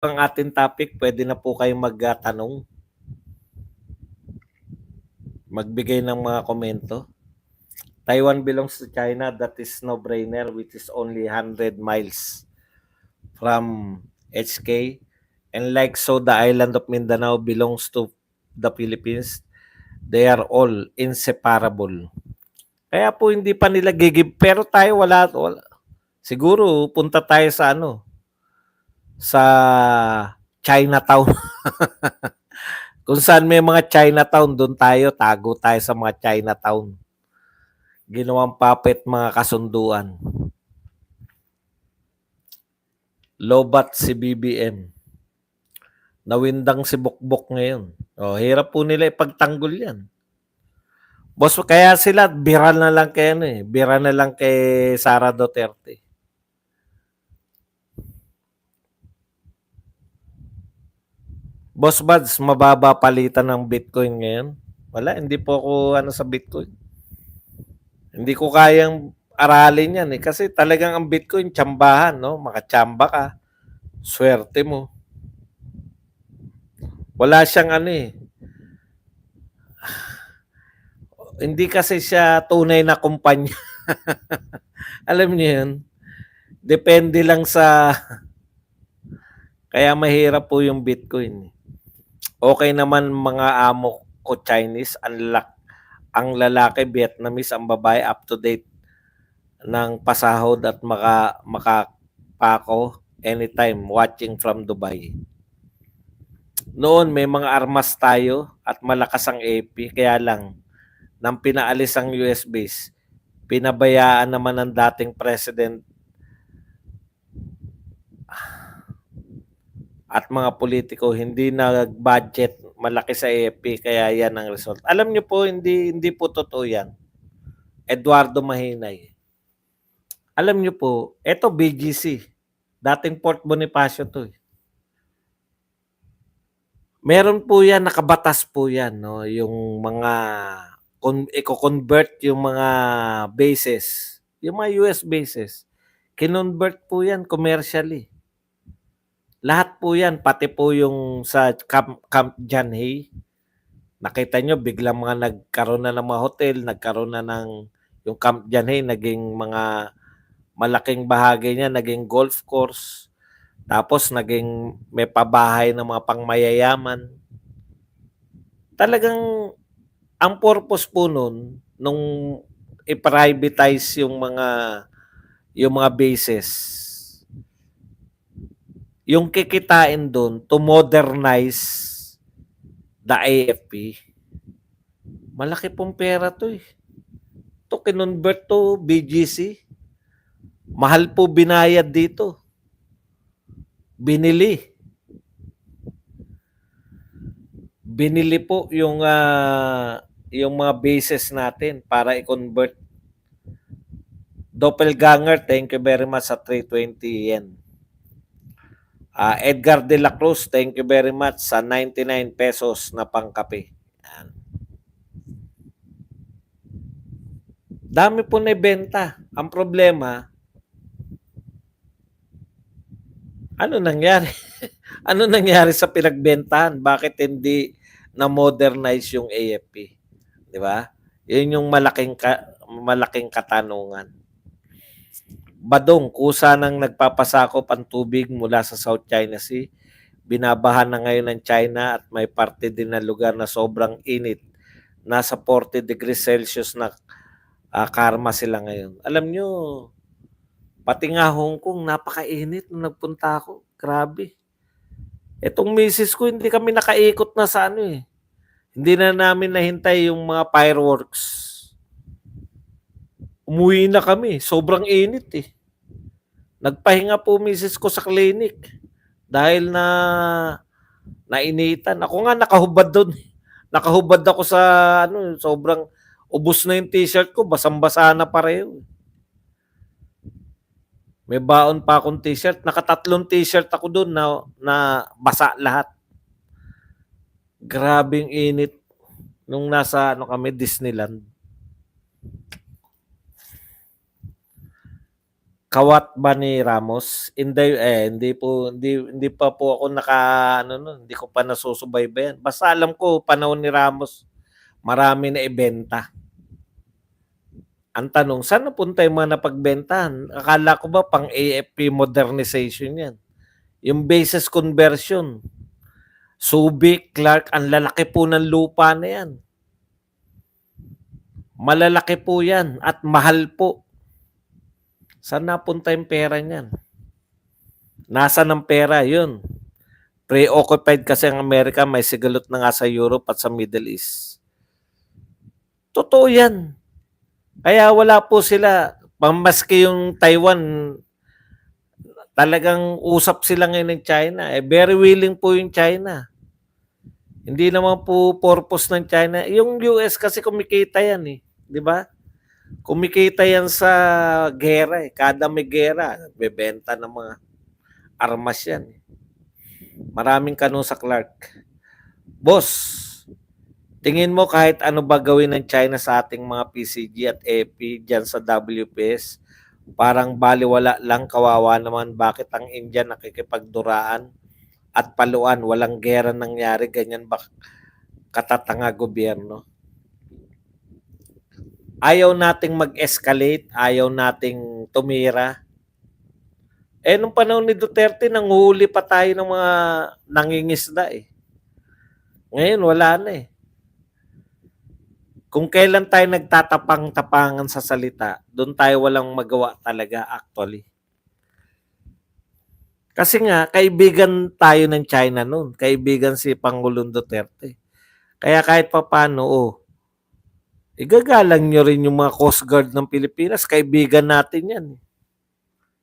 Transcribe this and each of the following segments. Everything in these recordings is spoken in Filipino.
ang ating topic, pwede na po kayong magtanong, magbigay ng mga komento. Taiwan belongs to China, that is no-brainer, which is only 100 miles from HK. And like so, the island of Mindanao belongs to the Philippines. They are all inseparable. Kaya po hindi pa nila gigib, pero tayo wala. Siguro punta tayo sa sa Chinatown. Kung saan may mga Chinatown, doon tago tayo sa mga Chinatown. Ginawang puppet mga kasunduan. Lobat si BBM. Nawindang si Bukbok ngayon. Hirap po nila ipagtanggol yan. Boss, kaya sila bira na lang bira na lang kay Sara Duterte. Boss Buds, mababa palitan ng Bitcoin ngayon. Wala, hindi po ako sa Bitcoin. Hindi ko kayang aralin yan kasi talagang ang Bitcoin tsambahan, no? Makachamba ka. Swerte mo. Wala siyang Hindi kasi siya tunay na kumpanya. Alam niyo yun? Depende lang sa kaya mahirap po yung Bitcoin. Okay naman mga amo ko Chinese, ang lalaki Vietnamese, ang babae up to date ng pasahod at makapako anytime watching from Dubai. Noon may mga armas tayo at malakas ang AP, kaya lang nang pinaalis ang US base, pinabayaan naman ng dating president at mga politiko, hindi nag-budget malaki sa AP, kaya yan ang result. Alam niyo po, hindi po totoo yan. Eduardo Mahinay. Alam niyo po, eto BGC, dating Port Bonifacio to. Meron po yan, nakabatas po yan, no? Yung mga i-convert yung mga bases, yung mga US bases, kinonvert po yan commercially. Lahat po yan, pati po yung sa Camp Janhay, nakita nyo, biglang mga nagkaroon na ng mga hotel, nagkaroon na ng yung Camp Janhay, naging mga malaking bahagi niya, naging golf course, tapos naging may pabahay ng mga pangmayayaman. Talagang ang purpose po nun, nung i-privatize yung mga bases, yung kikitain doon to modernize the AFP. Malaki pong pera to eh. To kinonvert to BGC. Mahal po binayad dito. Binili po yung mga bases natin para i-convert. Doppelganger, thank you very much sa 320 yen. Edgar de la Cruz, thank you very much sa 99 pesos na pangkape. Yan. Dami po na ibenta. Ang problema, ano nangyari? Ano nangyari sa pinagbentahan? Bakit hindi na-modernize yung AFP? Di ba? Yun yung malaking katanungan. Badong, kusa nang nagpapasakop ang tubig mula sa South China Sea. Binabahan na ngayon ng China at may parte din na lugar na sobrang init. Nasa 40 degrees Celsius na karma sila ngayon. Alam nyo, pati nga Hong Kong, napakainit nung nagpunta ako. Grabe. Etong misis ko, hindi kami nakaikot na sa Hindi na namin nahintay yung mga fireworks. Umuwi na kami. Sobrang init eh. Nagpahinga po misis ko sa clinic dahil nainitan. Ako nga nakahubad doon. Nakahubad ako sa sobrang ubos na yung t-shirt ko, basang-basa na pareho. May baon pa akong t-shirt. Nakatatlong t-shirt ako doon na basa lahat. Grabing init nung nasa kami, Disneyland. Kawat ba ni Ramos? Hindi pa po ako naka-ano nun, hindi ko pa nasusubaybayan. Basta alam ko panahon ni Ramos, marami na ibenta. Ang tanong, saan napunta yung mga napagbentahan? Akala ko ba pang AFP modernization yan? Yung basis conversion, Subic, Clark, ang lalaki po ng lupa na yan. Malalaki po yan at mahal po. Saan napunta yung pera niyan? Nasa ng pera, yun. Preoccupied kasi ang Amerika, may sigalot na nga sa Europe at sa Middle East. Totoo yan. Kaya wala po sila, pamaski yung Taiwan, talagang usap sila ngayon ng China. Very willing po yung China. Hindi naman po purpose ng China. Yung US kasi kumikita yan eh. Di ba? Kumikita yan sa gera eh. Kada may gera, bebenta ng mga armas yan. Maraming kanong sa Clark. Boss, tingin mo kahit ano ba gawin ng China sa ating mga PCG at AP dyan sa WPS, parang baliwala lang, kawawa naman bakit ang India nakikipagduraan at paluan, walang gera nangyari, ganyan ba katatanga gobyerno? Ayaw nating mag-escalate, ayaw nating tumira. Nung panahon ni Duterte, nanghuli pa tayo ng mga nangingisda eh. Ngayon, wala na eh. Kung kailan tayo nagtatapang-tapangan sa salita, doon tayo walang magawa talaga actually. Kasi nga, kaibigan tayo ng China noon. Kaibigan si Pangulong Duterte. Kaya kahit pa paano, igagalang nyo rin yung mga Coast Guard ng Pilipinas. Kaibigan natin yan.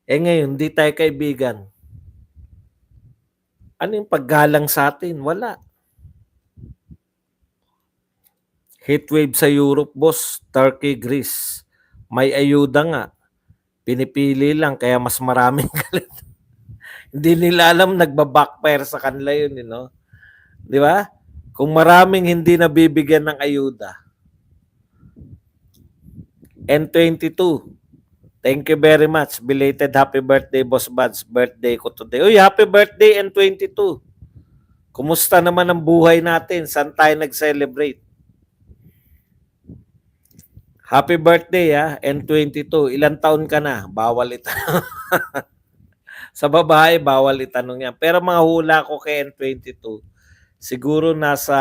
Ngayon, di tayo kaibigan. Ano yung paggalang sa atin? Wala. Heatwave sa Europe, boss. Turkey, Greece. May ayuda nga. Pinipili lang, kaya mas maraming galit. Hindi nila alam, nagbabackfire sa kanila yun, you know? Di ba? Kung maraming hindi nabibigyan ng ayuda. N22, thank you very much. Belated happy birthday, Boss Buds. Birthday ko today. Uy, happy birthday, N22. Kumusta naman ang buhay natin? Saan tayo nag-celebrate? Happy birthday, N22. Ilang taon ka na? Bawal itanong. Sa babae, bawal itanong yan. Pero mga hula ko kay N22, siguro nasa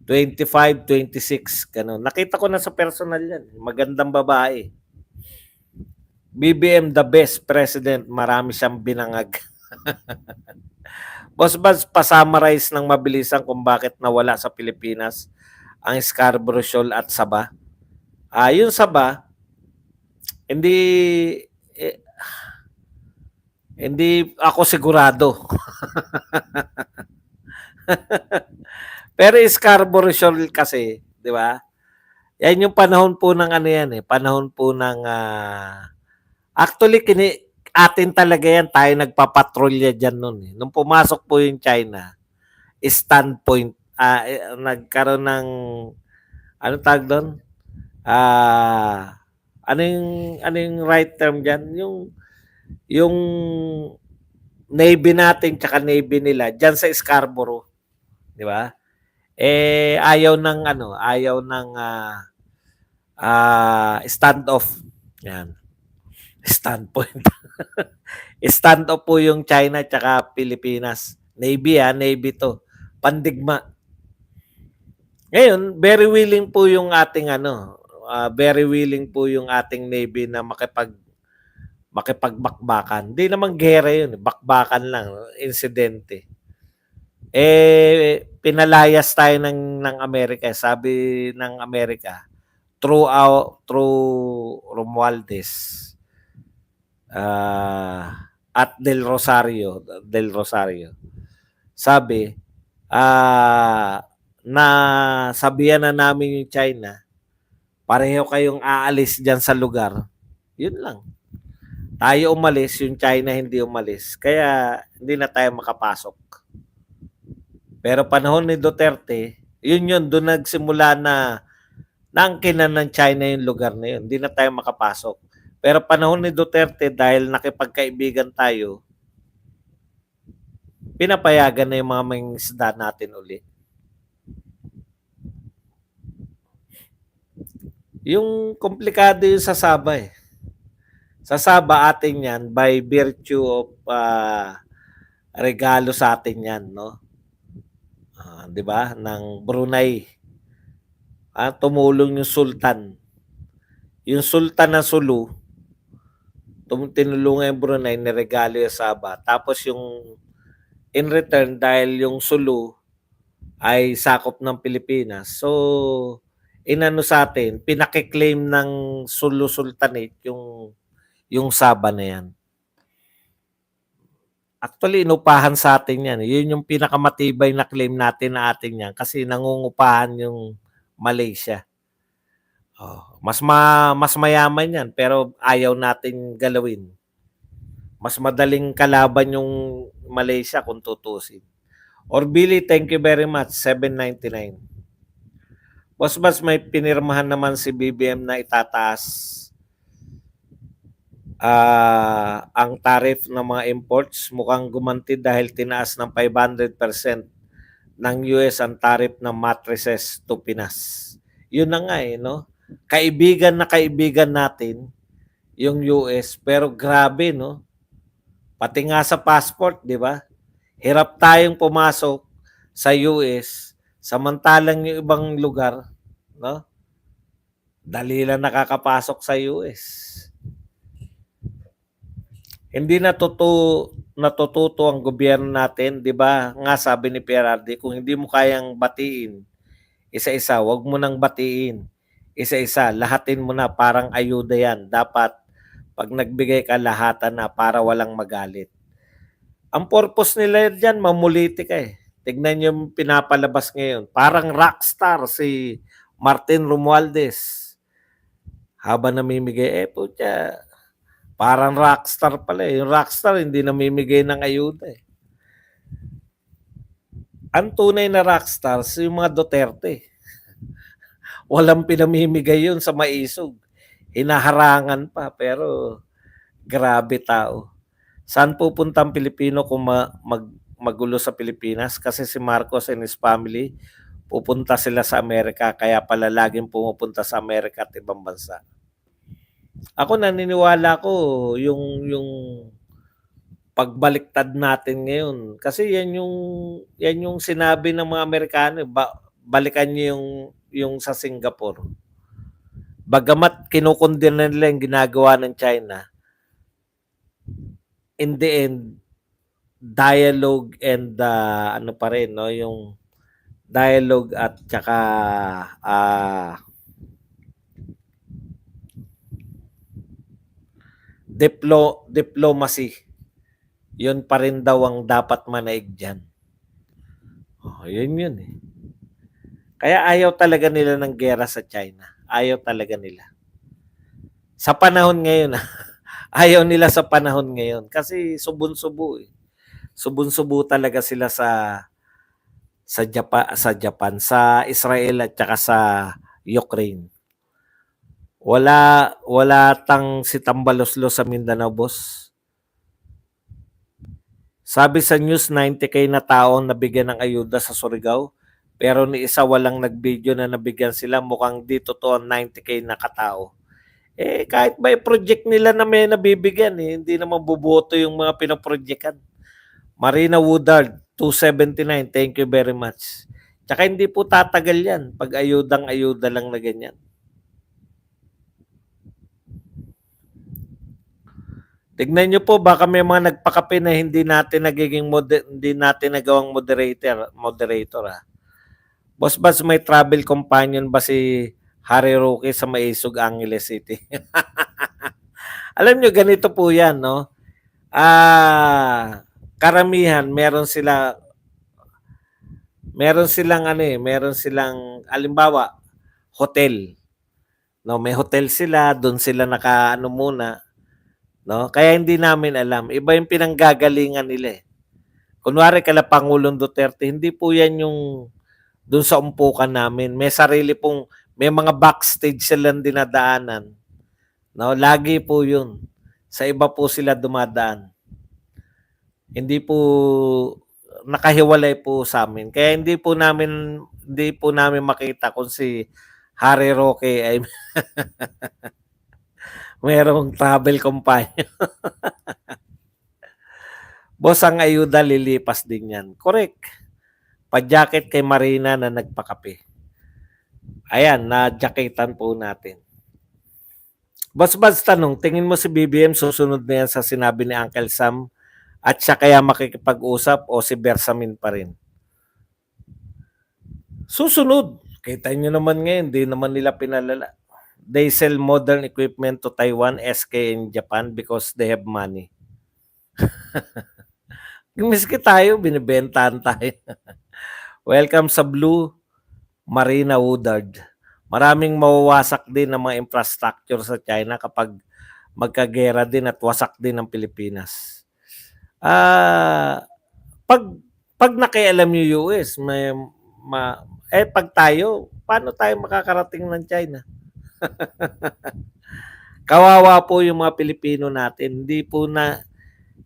25, 26, ganun. Nakita ko na sa personal yan. Magandang babae. BBM the best president. Marami siyang binangag. Boss Buzz, pasummarize ng mabilisan kung bakit nawala sa Pilipinas ang Scarborough Shoal at Sabah. Yung Sabah, hindi ako sigurado. Pero Scarborough Shoal kasi, di ba? Yan yung panahon po ng ano yan eh. Panahon po ng actually atin talaga yan, tayo nagpapatrolya dyan nun eh. Nung pumasok po yung China, standpoint, nagkaroon ng ano tawag doon? Ano yung right term dyan? Yung Navy natin tsaka Navy nila diyan sa Scarborough, di ba? Ayaw ng standoff. Yan. Standpoint. Standoff po yung China tsaka Pilipinas. Navy Navy to. Pandigma. Ngayon, very willing po yung ating very willing po yung ating Navy na makipagbakbakan. Hindi naman gera yun, bakbakan lang, insidente. Pinalayas tayo ng Amerika. Sabi ng Amerika, through Romualdez at Del Rosario. Sabi, na sabihan na namin yung China, pareho kayong aalis dyan sa lugar. Yun lang. Tayo umalis, yung China hindi umalis. Kaya hindi na tayo makapasok. Pero panahon ni Duterte, yun, doon nagsimula na naangkinan ng China yung lugar na yun. Hindi na tayo makapasok. Pero panahon ni Duterte, dahil nakipagkaibigan tayo, pinapayagan na yung mga mangingisda natin uli. Yung komplikado yung sa Saba eh. Sa Saba atin yan by virtue of regalo sa atin yan, no? 'Di ba? Ng Brunei. Tumulong yung Sultan. Yung Sultan ng Sulu, tinulungan yung Brunei, niregalo yung Saba. Tapos yung in return, dahil yung Sulu ay sakop ng Pilipinas. So, inano sa atin, pinakiklaim ng Sulu Sultanate yung Saba na yan. Actually, inupahan sa atin yan. Yun yung pinakamatibay na claim natin na atin yan kasi nangungupahan yung Malaysia. Mas mayaman yan pero ayaw natin galawin. Mas madaling kalaban yung Malaysia kung tutusin. Billy, thank you very much. 7.99. Boss, may pinirmahan naman si BBM na itataas ang tariff ng mga imports. Mukhang gumanti dahil tinaas ng 500% ng US ang tariff ng mattresses to Pinas. Yun na nga no? Kaibigan na kaibigan natin yung US, pero grabe, no? Pati nga sa passport, di ba? Hirap tayong pumasok sa US, samantalang yung ibang lugar, no? Dali lang nakakapasok sa US. Hindi natututo ang gobyerno natin, di ba? Nga sabi ni PRRD, kung hindi mo kayang batiin, isa-isa, wag mo nang batiin. Isa-isa, lahatin mo na, parang ayuda yan. Dapat, pag nagbigay ka, lahatan na para walang magalit. Ang purpose nila dyan, mamuliti ka eh. Tignan yung pinapalabas ngayon. Parang rockstar si Martin Romualdez. Habang namimigay, putya, parang rockstar pala eh. Yung rockstar, hindi namimigay ng ayuda eh. Ang tunay na rockstar, yung mga Duterte. Walang pinamimigay yun sa maisog. Hinaharangan pa, pero grabe tao. Saan pupunta ang Pilipino kung magulo sa Pilipinas? Kasi si Marcos and his family, pupunta sila sa Amerika, kaya pala laging pumupunta sa Amerika at ibang bansa. Ako naniniwala ko yung pagbaliktad natin ngayon. Kasi yan yung sinabi ng mga Amerikano, balikan niyo yung sa Singapore. Bagamat kinukondena nila yung ginagawa ng China, in the end, dialogue and ano pa rin, no, yung dialogue at saka diplomacy, yun pa rin daw ang dapat manaig dyan. Yun eh. Kaya ayaw talaga nila ng gera sa China. Ayaw talaga nila. Sa panahon ngayon, ayaw nila sa panahon ngayon kasi subon-subo eh. Subon-subo talaga sila sa Japan, sa Israel at saka sa Ukraine. Wala tang si Tambaloslo sa Mindanao, boss. Sabi sa news, 90k na tao nabigyan ng ayuda sa Surigao. Pero ni isa walang nag-video na nabigyan sila. Mukhang di totoo 90k na katao. Kahit ba project nila na may nabibigyan, hindi naman buboto yung mga pinaprojectan. Marina Woodard, 279, thank you very much. Tsaka hindi po tatagal yan pag ayudang-ayuda lang na ganyan. Tignan nyo po, baka may mga nagpakape na hindi natin nagawang moderator. Boss Bas, may travel companion ba si Harry Roque sa Maisog, Angeles City? Alam nyo, ganito po yan, no? Karamihan, meron silang alimbawa, hotel. No, may hotel sila, doon sila muna. No? Kaya hindi namin alam. Iba yung pinanggagalingan nila eh. Kunwari kala Pangulong Duterte, hindi po yan yung doon sa umpukan namin. May sarili pong, may mga backstage silang dinadaanan. No, lagi po 'yun. Sa iba po sila dumadaan. Hindi po nakahiwalay po sa amin. Kaya hindi po namin makita kung si Harry Roque ay merong travel companion. Boss, ang ayuda lilipas din 'yan. Correct. Pa-jacket kay Marina na nagpakape. Ayan, na-jacketan po natin. Boss, tanong, tingin mo si BBM susunod na yan sa sinabi ni Uncle Sam at siya kaya makikipag-usap o si Bersamin pa rin? Susunod. Kita nyo naman ngayon, di naman nila pinalala. They sell modern equipment to Taiwan, SK in Japan because they have money. Miski tayo, binibentahan tayo. Welcome sa Blue Marina Woodard. Maraming mawawasak din ng mga infrastructure sa China kapag magkagera din at wasak din ng Pilipinas. Pag nakialam yung US, pag tayo, paano tayo makakarating ng China? Kawawa po yung mga Pilipino natin.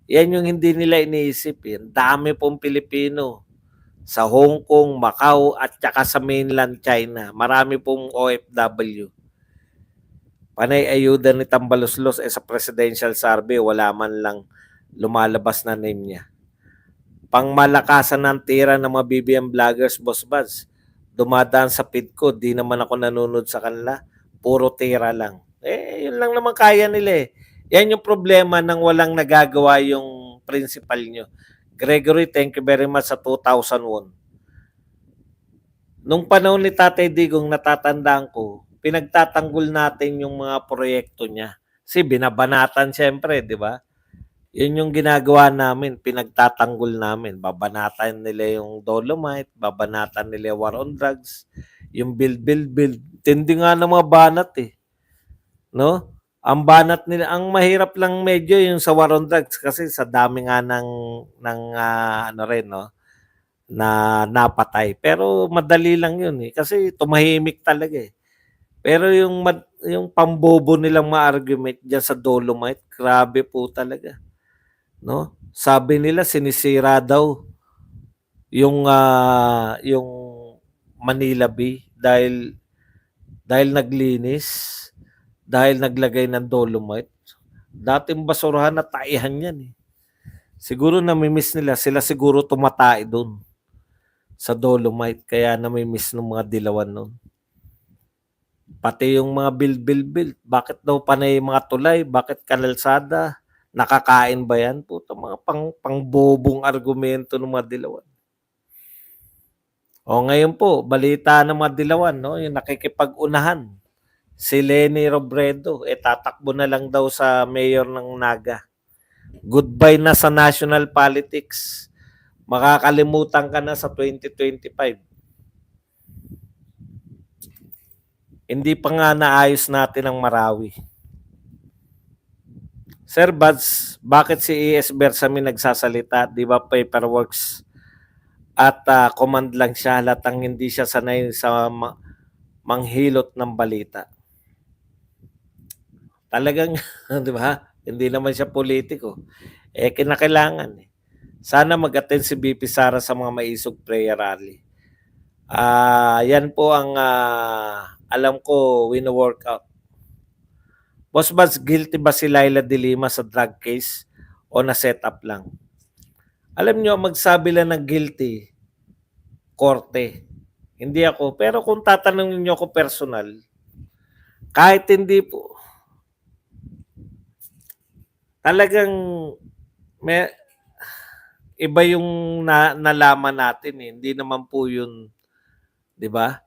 Yan yung hindi nila iniisip. Yan. Dami pong Pilipino sa Hong Kong, Macau, at saka sa mainland China. Marami pong OFW. Panay ayuda ni Tambaloslos sa presidential survey, wala man lang lumalabas na name niya. Pangmalakasan ng tira ng mga BBM vloggers, Boss Buzz. Dumadaan sa feed ko, di naman ako nanonood sa kanila. Puro tira lang. Yun lang naman kaya nila eh. Yan yung problema ng walang nagagawa yung principal nyo. Gregory, thank you very much sa 2001. Nung panahon ni Tatay Digong, natatandaan ko, pinagtatanggol natin yung mga proyekto niya. Kasi binabanatan siyempre, di ba? Yun yung ginagawa namin, pinagtatanggol namin. Babanatan nila yung Dolomite, babanatan nila yung War on Drugs, yung build. Tindi nga ng mga banat eh. No? Ang banat nila, ang mahirap lang medyo yung sa War on Drugs kasi sa dami nga ng ano rin, no? Na napatay. Pero madali lang yun eh. Kasi tumahimik talaga eh. Pero yung pambobo nilang mga argument dyan sa Dolomite, grabe po talaga. No? Sabi nila sinisira daw yung Manila Bay dahil naglinis, dahil naglagay ng Dolomite. Dating basurahan na taihan yan eh. Siguro namimiss nila, sila siguro tumatay doon sa Dolomite kaya namimiss ng mga dilawan noon. Pati yung mga build. Bakit daw panay mga tulay? Bakit kalalsada? Nakakain ba yan? Puta, mga pangbobong argumento ng mga dilawan. O ngayon po, balita ng mga dilawan, no? Yung nakikipag-unahan. Si Leni Robredo, tatakbo na lang daw sa mayor ng Naga. Goodbye na sa national politics. Makakalimutan ka na sa 2025. Hindi pa nga naayos natin ang Marawi. Sir Buds, bakit si E.S. Bersamin nagsasalita? Di ba paperworks at command lang siya, halatang hindi siya sanay sa manghilot ng balita. Talagang, di ba? Hindi naman siya politiko. Kinakailangan eh. Sana mag-attend si BP Sara sa mga maisog prayer rally. Yan po ang alam ko wino-workout. Boss Buds, guilty ba si Laila de Lima sa drug case o na-set up lang? Alam nyo, magsabi lang ng guilty, korte. Hindi ako. Pero kung tatanungin nyo ako personal, kahit hindi po, talagang may, iba yung nalaman natin eh. Hindi naman po yun, di ba?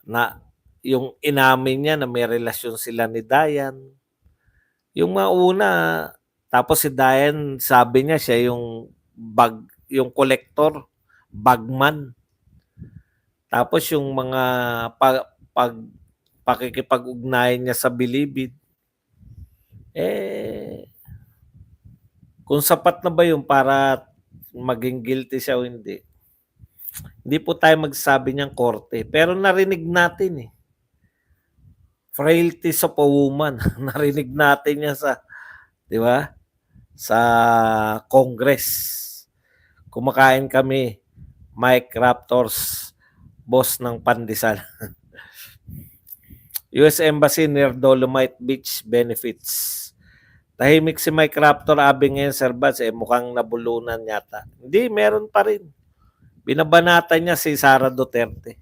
Na yung inamin niya na may relasyon sila ni Dayan. Yung mauna, tapos si Dayan, sabi niya siya yung collector, bagman. Tapos yung mga pakikipag-ugnayan niya sa bilibid, kung sapat na ba yun para maging guilty siya o hindi. Hindi po tayo magsabi niyang korte. Pero narinig natin eh. Frailties of a woman. Narinig natin yan sa, 'di ba? Sa Congress. Kumakain kami, Mike Raptors, boss ng pandesal. US Embassy near Dolomite Beach benefits. Tahimik si Mike Raptor, abi ngayon, Sir Bats, mukhang nabulunan yata. Hindi, meron pa rin. Binabanatan niya si Sara Duterte.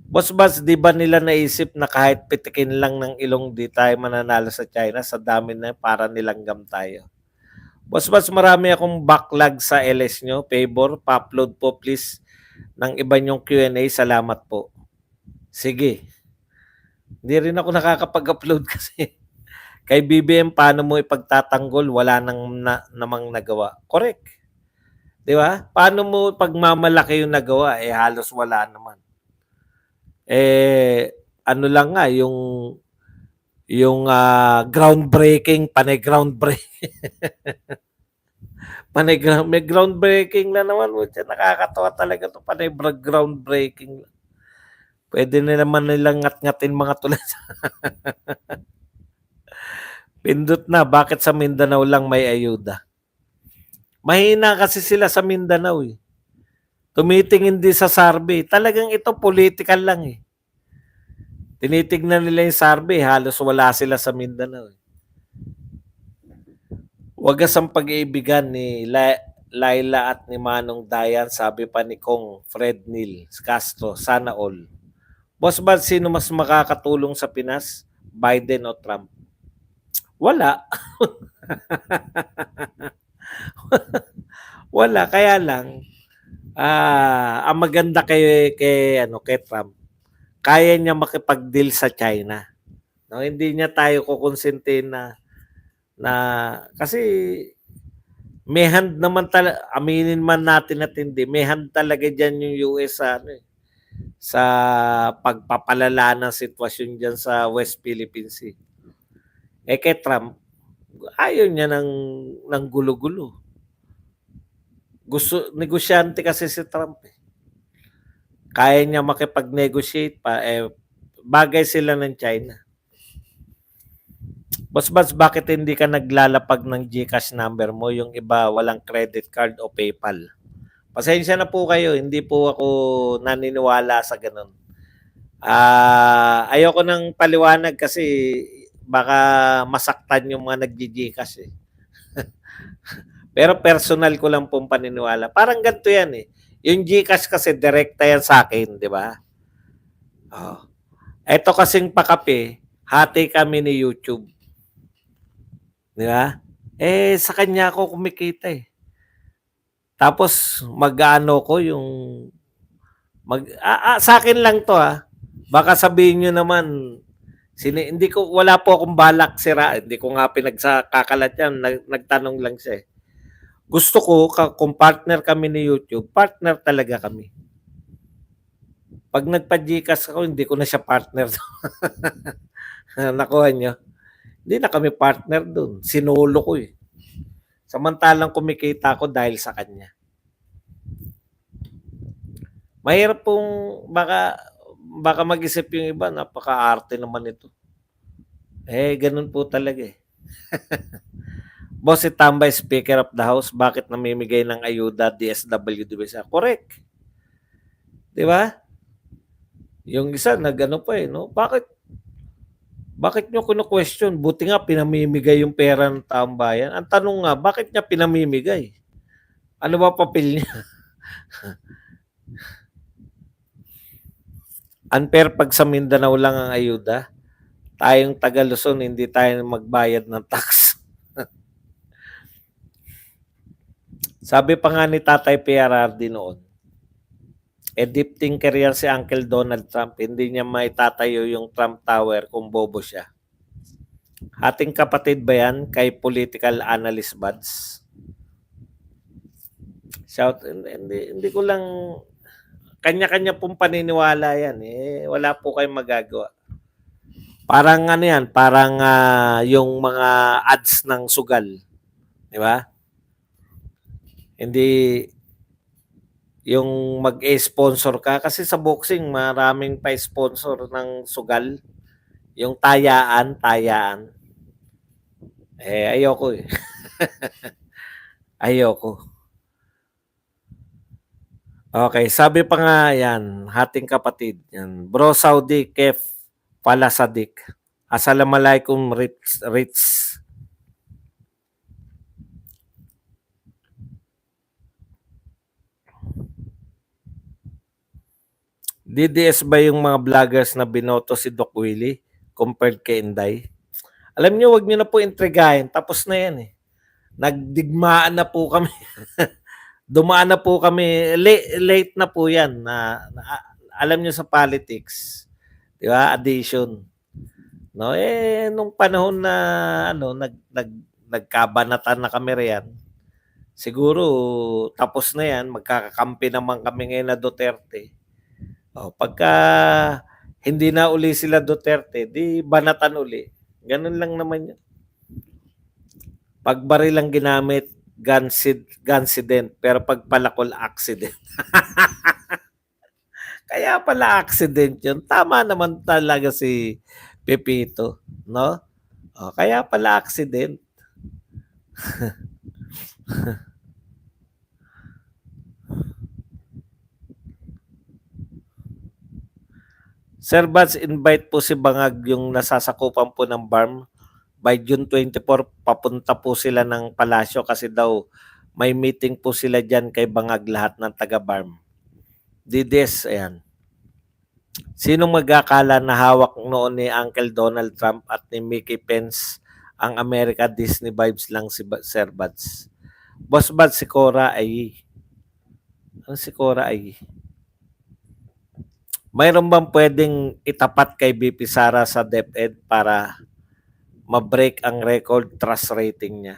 Boss Bats, di ba nila naisip na kahit pitikin lang ng ilong di tayo mananalo sa China, sa dami na para nilanggam tayo? Boss Bats, marami akong backlog sa LS nyo. Favor, pa-upload po please ng iba nyong Q&A. Salamat po. Sige. Hindi rin ako nakakapag-upload kasi kay BBM, paano mo ipagtatanggol? Wala namang nagawa. Correct. Di ba? Paano mo pagmamalaki yung nagawa? Halos wala naman. Ano lang nga, yung groundbreaking, panay groundbreaking. May groundbreaking na naman. Nakakatawa talaga to, panay groundbreaking. Pwede na naman nilang ngat-ngatin mga tulad. Pindot na, bakit sa Mindanao lang may ayuda? Mahina kasi sila sa Mindanao eh. Tumitingin din sa survey. Talagang ito political lang eh. Tinitignan nila yung survey, halos wala sila sa Mindanao eh. Wagas ang pag-iibigan ni Laila at ni Manong Dayan, sabi pa ni Kong Fred Neil Castro, sana all. Boss Bad, sino mas makakatulong sa Pinas? Biden o Trump? Wala. Wala, kaya lang ang maganda kay Trump, kaya niya makipag-deal sa China. No, hindi niya tayo kukonsintin na kasi may hand naman talaga, aminin man natin at hindi, may hand talaga diyan yung US sa pagpapalala ng sitwasyon diyan sa West Philippine Sea. Kay Trump, ayaw niya ng gulo-gulo. Gusto, negosyante kasi si Trump eh. Kaya niya makipag-negotiate pa, bagay sila ng China. Boss Bats, bakit hindi ka naglalapag ng GCash number mo? Yung iba walang credit card o PayPal. Pasensya na po kayo, hindi po ako naniniwala sa ganun. Ayoko nang paliwanag kasi baka masaktan yung mga nag-GCash eh. Pero personal ko lang pong paniniwala. Parang ganito yan eh. Yung GCash kasi direkta yan sa akin, di ba? Oh. Ito kasing pakape, hati kami ni YouTube. Di ba? Sa kanya ako kumikita eh. Tapos mag-ano ko yung sa akin lang to Baka sabihin niyo naman wala po akong balak sira. Hindi ko nga pinagsakakalat yan. Nagtanong lang siya eh. Gusto ko, kung partner kami ni YouTube, partner talaga kami. Pag nagpa-GCash ako, hindi ko na siya partner. Nakuha niyo? Hindi na kami partner doon. Sinulo ko eh. Samantalang kumikita ako dahil sa kanya. Mahirap pong baka mag-isip yung iba, napaka-arte naman ito. Ganun po talaga eh. Boss, si Tambay, Speaker of the House, bakit namimigay ng ayuda DSWD? Correct. Di ba? Yung isa, nag-ano pa no? Bakit nyo kino-question? Buti nga pinamimigay yung pera ng taong bayan. Ang tanong nga, bakit niya pinamimigay? Ano ba papel niya? Unfair pag sa Mindanao lang ang ayuda. Tayong taga Luzon, hindi tayo magbayad ng tax. Sabi pa nga ni Tatay PRRD noon, deep thinker yan si Uncle Donald Trump. Hindi niya maitatayo yung Trump Tower kung bobo siya. Ating kapatid ba yan kay political analyst buds? Shout, hindi ko lang, kanya-kanya pong paniniwala yan. Wala po kayong magagawa. Parang yan, parang yung mga ads ng sugal. Di ba? Hindi yung mag-sponsor ka kasi sa boxing maraming pa-sponsor ng sugal. Yung tayaan, tayaan. Ayoko eh. Ayoko. Okay, sabi pa nga yan, hating kapatid, yan. Bro Saudi, Kef, pala Sadik. Assalamualaikum, Ritz, Ritz. DDS ba yung mga vloggers na binoto si Doc Willie compared kay Inday? Alam niyo, wag niyo na po intrigahin. Tapos na yan eh. Nagdigmaan na po kami. Dumaan na po kami. Late na po yan. Alam niyo sa politics. Di ba? Addition. No, nung panahon na nagkabanatan na kami riyan, siguro tapos na yan, magkakakampi naman kami ngayon na Duterte. Pagka hindi na uli sila Duterte, di banatan uli. Ganun lang naman yun. Pag baril lang ginamit, guncident, pero pag palakol, accident. Kaya pala accident yun. Tama naman talaga si Pepito, no? Kaya pala accident. Sir Bats, invite po si Bangag yung nasasakupan po ng BARM. By June 24, papunta po sila ng palasyo kasi daw may meeting po sila dyan kay Bangag lahat ng taga-BARM. Dides, ayan. Sinong mag-akala na hawak noon ni Uncle Donald Trump at ni Mickey Pence ang America Disney vibes lang si Sir Bats? Boss Bats, si Cora ay... Ano si Cora ay... Mayroon bang pwedeng itapat kay BP Sara sa DepEd para ma-break ang record trust rating niya?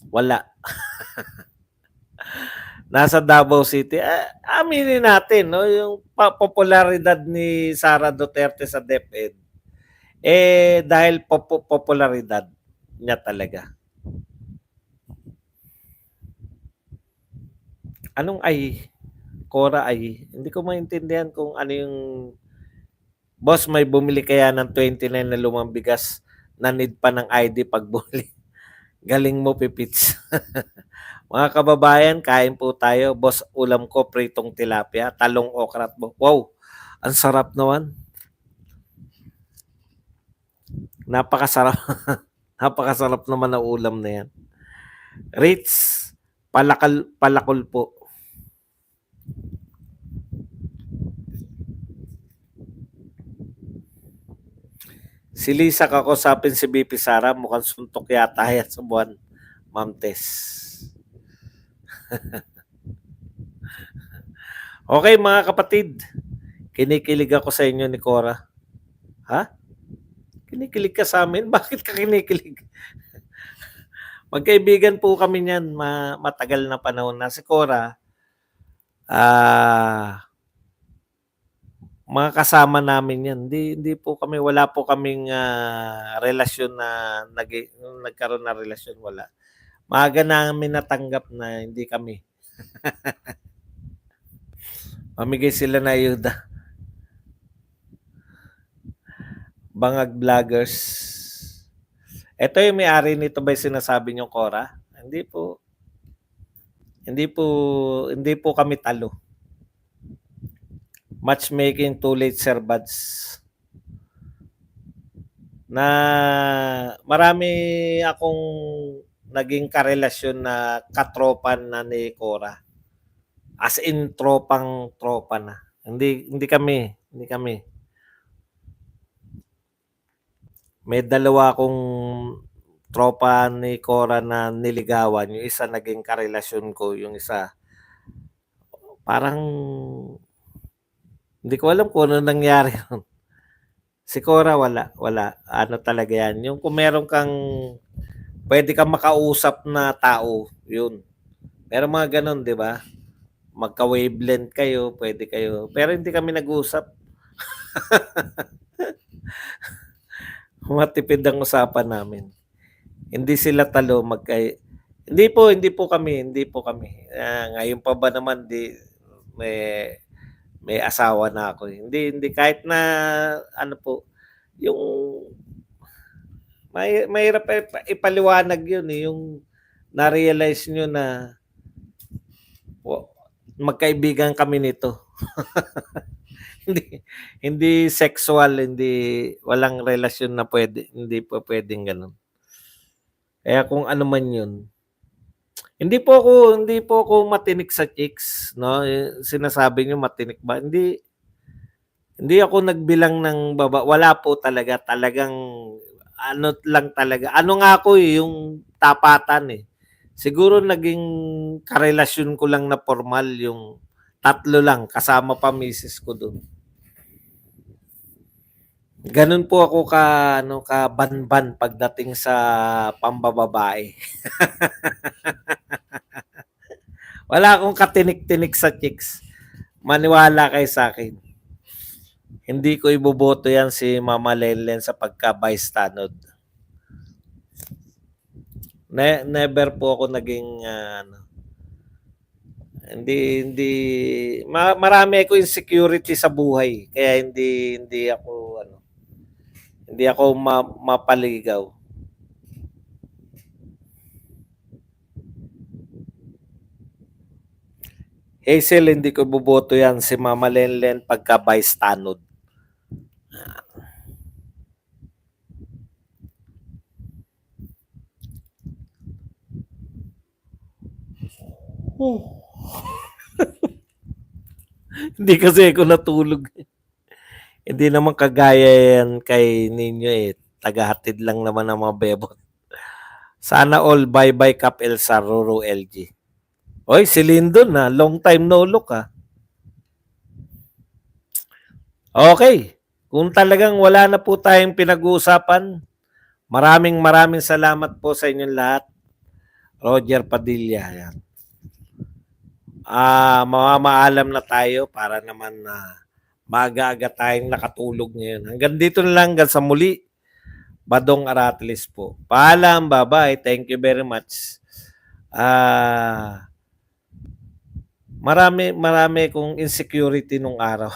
Wala. Nasa Davao City, aminin natin, no, yung popularidad ni Sara Duterte sa DepEd, dahil popularidad niya talaga. Anong ay? Cora ay? Hindi ko maintindihan kung ano yung... Boss, may bumili kaya ng 29 na lumang bigas na need pa ng ID pag bumili. Galing mo, Pipits. Mga kababayan, kain po tayo. Boss, ulam ko, pritong tilapia, talong okra. Wow, ang sarap naman. Napakasarap. Napakasarap naman na ulam na yan. Ritz, palakol po. Si Lisa kakusapin si BP Sara, mukhang suntok yata yan sa buwan. Ma'am Tess. Okay mga kapatid, kinikilig ako sa inyo ni Cora. Ha? Kinikilig ka sa amin? Bakit ka kinikilig? Magkaibigan po kami niyan, matagal na panahon na. Si Cora, mga kasama namin yan. Hindi po kami, wala po kaming relasyon na nagkaroon na relasyon, wala. Maaga namin natanggap na hindi kami. Mamigay sila na ayuda. Bangag vloggers. Ito yung may-ari nito ba yung sinasabi niyo, Cora? Hindi po. Hindi po kami talo. Matchmaking too late, Sir Buds. Na marami akong naging karelasyon na katropan na ni Cora. As in tropang tropa na. Hindi kami. May dalawa akong tropa ni Cora na niligawan. Yung isa naging karelasyon ko, yung isa parang hindi ko alam kung ano nangyari. Si Cora wala. Ano talaga yan. Yung kung meron kang pwede kang makausap na tao, yun. Pero mga ganun, di ba? Magka-wavelength kayo, pwede kayo. Pero hindi kami nag-usap. Matipid ang usapan namin. Hindi sila talo hindi po kami. Ngayon pa ba naman may asawa na ako. Hindi kahit na ano po, Yung mahirap ipaliwanag yun eh, yung na-realize nyo na magkaibigan kami nito. hindi hindi sexual, hindi walang relasyon na pwede, hindi pa pwedeng ganun. Kaya kung ano man yun, hindi po ako matinik sa chicks, no? Sinasabi niyo matinik ba? Hindi ako nagbilang ng wala po talaga, talagang ano lang talaga. Ano nga ako eh, yung tapatan eh. Siguro naging karelasyon ko lang na formal yung tatlo lang, kasama pa misis ko doon. Ganun po ako ka banban pagdating sa pambababae. Wala akong katinik-tinik sa chicks. Maniwala kayo sa akin. Hindi ko iboboto yan si Mama Lenlen sa pagka-bystanod. Never po ako naging hindi marami ako insecurity sa buhay kaya hindi ako mapaligaw. Hazel, hindi ko boboto yan si Mama Lenlen pagka bystanod. Hindi kasi ako natulog. Hindi naman kagaya yan kay ninyo eh. Tagahatid lang naman ng mga bebot. Sana all bye-bye Kap Elsa Roro LG. Oy, si Lindon na. Long time no look ha. Okay. Kung talagang wala na po tayong pinag-uusapan, maraming salamat po sa inyong lahat. Roger Padilla. Yan. Mamamaalam na tayo para naman na maaga-aga tayong nakatulog ngayon. Hanggang dito na lang, hanggang sa muli. Badong Aratlis po. Paalam, bye-bye. Thank you very much. Marami kong insecurity nung araw.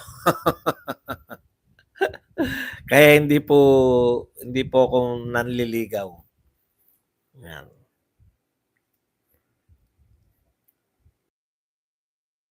Kaya hindi po ako nanliligaw. Yan.